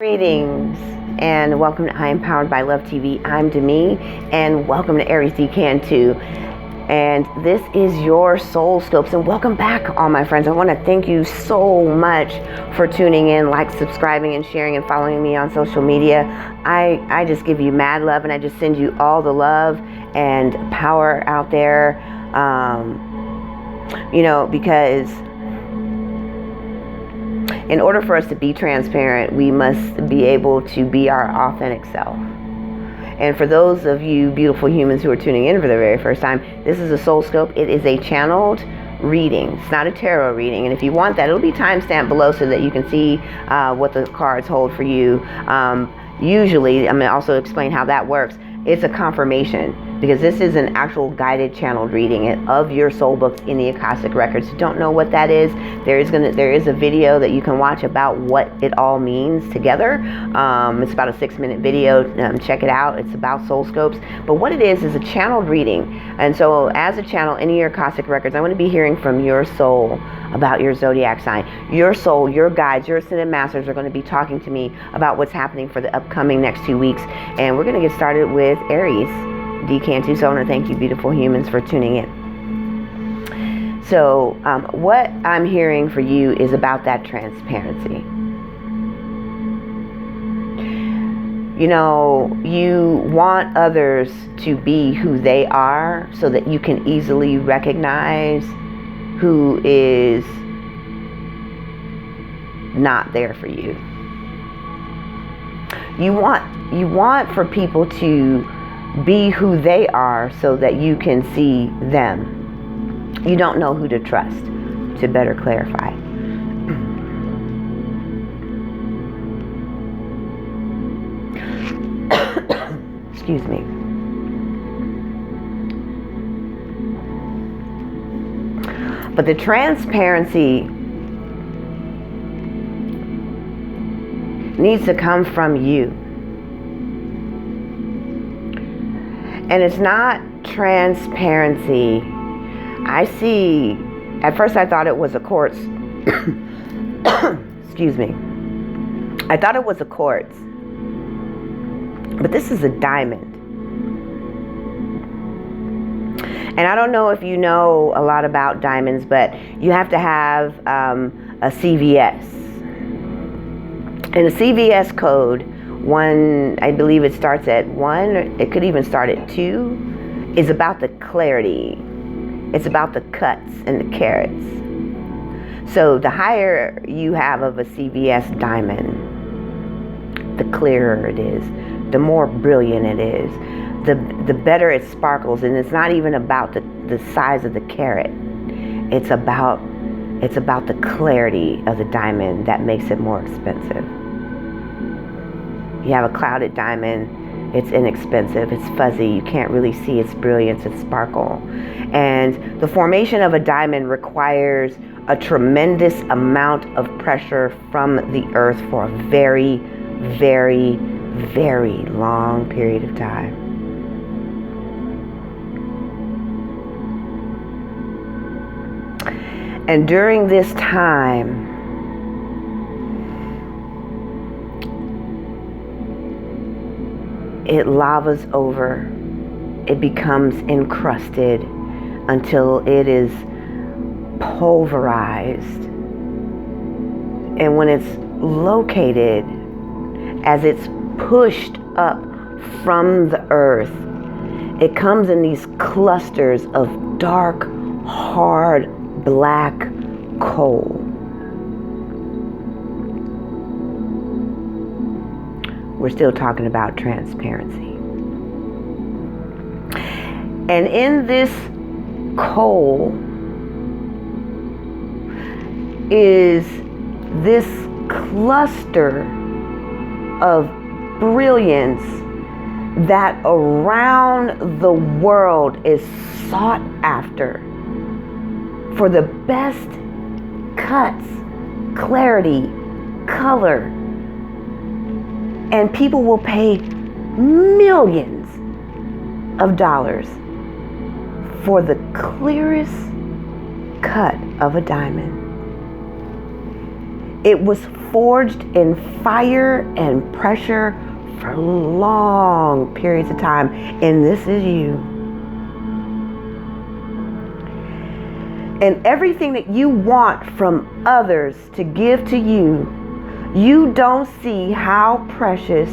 Greetings and welcome to I Am Powered by Love TV. I'm Demi and welcome to Aries Decan 2. And this is your soul scopes, and welcome back, all my friends. I want to thank you so much for tuning in, subscribing and sharing and following me on social media. I just give you mad love, and I just send you all the love and power out there, because in order for us to be transparent, we must be able to be our authentic self. And for those of you beautiful humans who are tuning in for the very first time, this is a soul scope. It is a channeled reading. It's not a tarot reading. And if you want that, it'll be timestamped below so that you can see what the cards hold for you. Usually, I'm going to also explain how that works. It's a confirmation, because this is an actual guided channeled reading of your soul books in the Akashic Records. If you don't know what that is, there is a video that you can watch about what it all means together. It's about a 6-minute video. Check it out. It's about soul scopes. But what it is a channeled reading. And so as a channel in your Akashic Records, I want to be hearing from your soul about your zodiac sign. Your soul, your guides, your ascended masters are going to be talking to me about what's happening for the upcoming next 2 weeks. And we're going to get started with Aries, Decan 2. So I want to thank you, beautiful humans, for tuning in. So what I'm hearing for you is about that transparency. You want others to be who they are so that you can easily recognize who is not there for you. You want for people to be who they are so that you can see them. You don't know who to trust, to better clarify. Excuse me. But the transparency needs to come from you. And it's not transparency. At first I thought it was a quartz. Excuse me. I thought it was a quartz. But this is a diamond. And I don't know if you know a lot about diamonds, but you have to have a CVS. And a CVS code, I believe it starts at 1, it could even start at 2, is about the clarity. It's about the cuts and the carats. So the higher you have of a CVS diamond, the clearer it is, the more brilliant it is, the better it sparkles. And it's not even about the size of the carat. It's about the clarity of the diamond that makes it more expensive. You have a clouded diamond, it's inexpensive, it's fuzzy, you can't really see its brilliance, its sparkle. And the formation of a diamond requires a tremendous amount of pressure from the earth for a very, very, very long period of time. And during this time, it lavas over, it becomes encrusted until it is pulverized. And when it's located, as it's pushed up from the earth, it comes in these clusters of dark, hard, black coal. We're still talking about transparency. And in this coal is this cluster of brilliance that around the world is sought after for the best cuts, clarity, color. And people will pay millions of dollars for the clearest cut of a diamond. It was forged in fire and pressure for long periods of time. And this is you. And everything that you want from others to give to you, you don't see how precious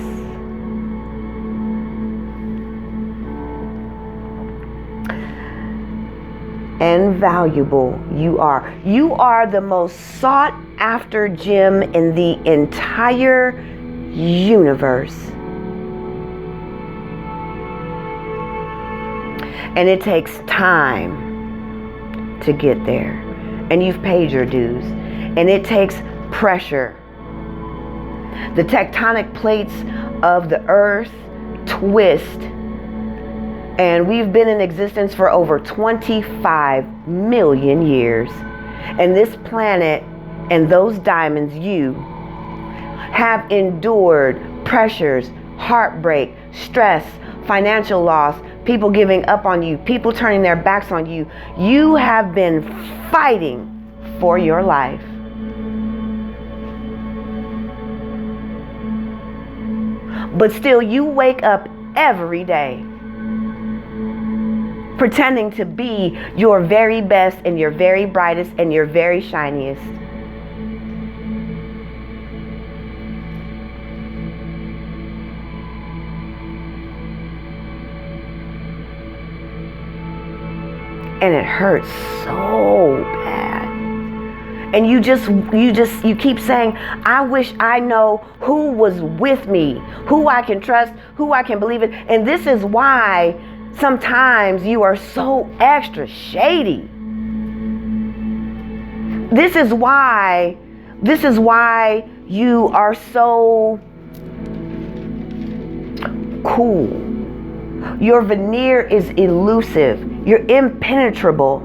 and valuable you are. You are the most sought after gem in the entire universe. And it takes time to get there. And you've paid your dues. And it takes pressure. The tectonic plates of the earth twist. And we've been in existence for over 25 million years. And this planet and those diamonds, you have endured pressures, heartbreak, stress, financial loss, people giving up on you, people turning their backs on you. You have been fighting for your life. But still, you wake up every day pretending to be your very best and your very brightest and your very shiniest. And it hurts so bad. And you keep saying, I wish I know who was with me, who I can trust, who I can believe in. And this is why sometimes you are so extra shady. This is why you are so cool. Your veneer is elusive. You're impenetrable.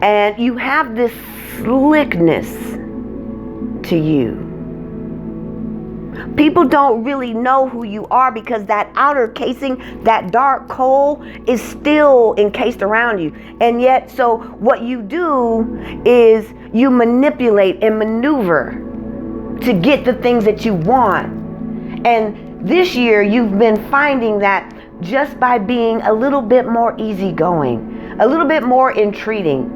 And you have this slickness to you. People don't really know who you are because that outer casing, that dark coal, is still encased around you. And yet, so what you do is you manipulate and maneuver to get the things that you want. And this year, you've been finding that just by being a little bit more easygoing, a little bit more entreating.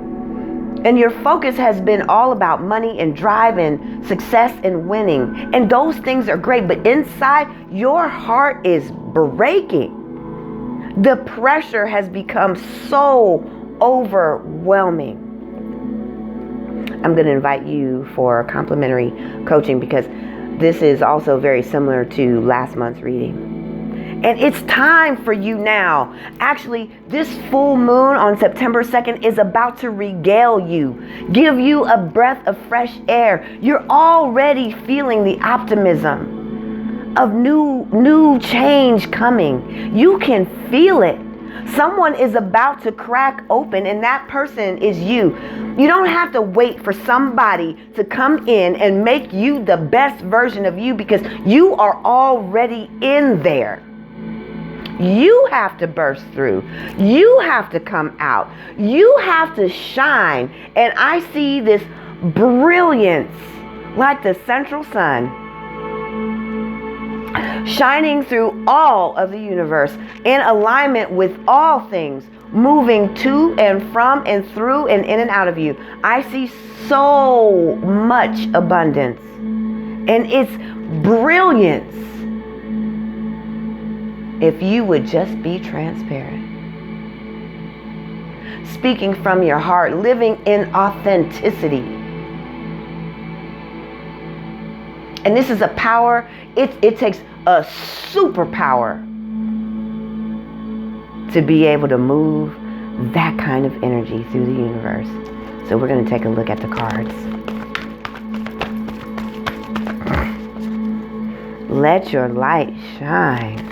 And your focus has been all about money and drive and success and winning. And those things are great, but inside, your heart is breaking. The pressure has become so overwhelming. I'm going to invite you for complimentary coaching because this is also very similar to last month's reading. And it's time for you now. Actually, this full moon on September 2nd is about to regale you, give you a breath of fresh air. You're already feeling the optimism of new change coming. You can feel it. Someone is about to crack open, and that person is you. You don't have to wait for somebody to come in and make you the best version of you because you are already in there. You have to burst through. You have to come out. You have to shine. And I see this brilliance like the central sun shining through all of the universe in alignment with all things, moving to and from and through and in and out of you. I see so much abundance, and it's brilliance if you would just be transparent. Speaking from your heart, living in authenticity. And this is a power, it takes a superpower to be able to move that kind of energy through the universe. So we're going to take a look at the cards. Let your light shine.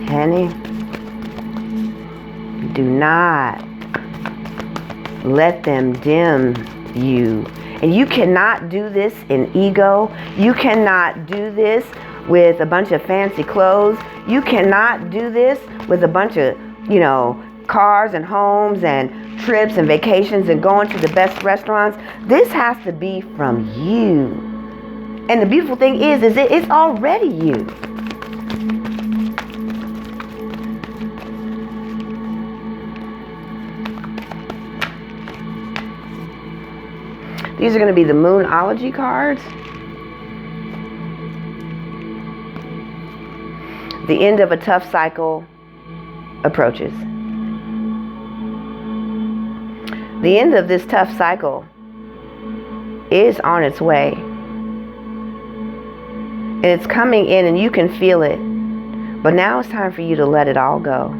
Honey, do not let them dim you. And you cannot do this in ego. You cannot do this with a bunch of fancy clothes. You cannot do this with a bunch of, cars and homes and trips and vacations and going to the best restaurants. This has to be from you. And the beautiful thing is it's already you. These are going to be the Moonology cards. The end of a tough cycle approaches. The end of this tough cycle is on its way. And it's coming in and you can feel it. But now it's time for you to let it all go.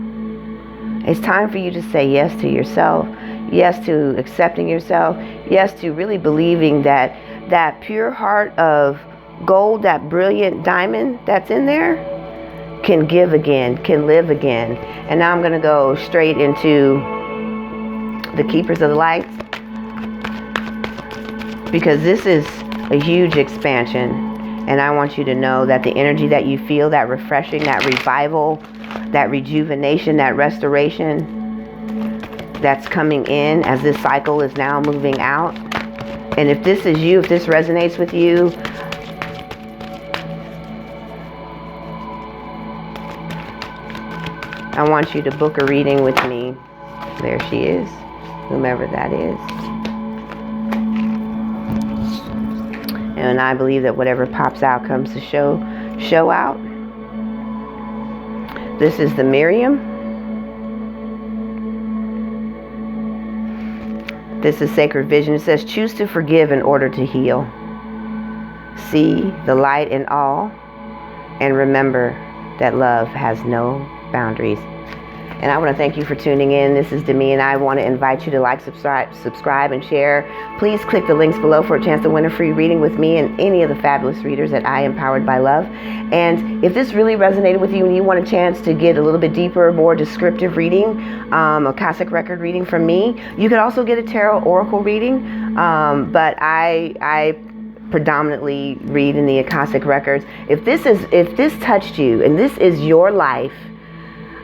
It's time for you to say yes to yourself, yes to accepting yourself, yes to really believing that that pure heart of gold, that brilliant diamond that's in there, can give again, can live again. And now I'm going to go straight into the Keepers of the Light, because this is a huge expansion. And I want you to know that the energy that you feel, that refreshing, that revival, that rejuvenation, that restoration that's coming in as this cycle is now moving out. And if this is you, if this resonates with you, I want you to book a reading with me. There she is, whomever that is. And I believe that whatever pops out comes to show out. This is the Miriam. This is Sacred Vision. It says, choose to forgive in order to heal. See the light in all, and remember that love has no boundaries. And I want to thank you for tuning in. This is Demi, and I want to invite you to like, subscribe, and share. Please click the links below for a chance to win a free reading with me and any of the fabulous readers that I Empowered by Love. And if this really resonated with you and you want a chance to get a little bit deeper, more descriptive reading, a Akashic record reading from me, you could also get a tarot oracle reading. But I predominantly read in the Akashic records. If this touched you and this is your life,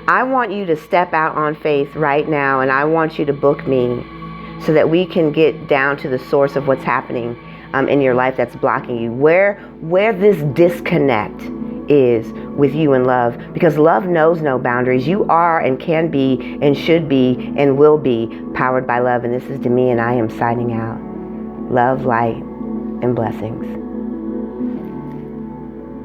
I want you to step out on faith right now, and I want you to book me so that we can get down to the source of what's happening in your life that's blocking you, where this disconnect is with you and love, because love knows no boundaries. You are and can be and should be and will be powered by love. And this is Demi, and I am signing out. Love, light, and blessings.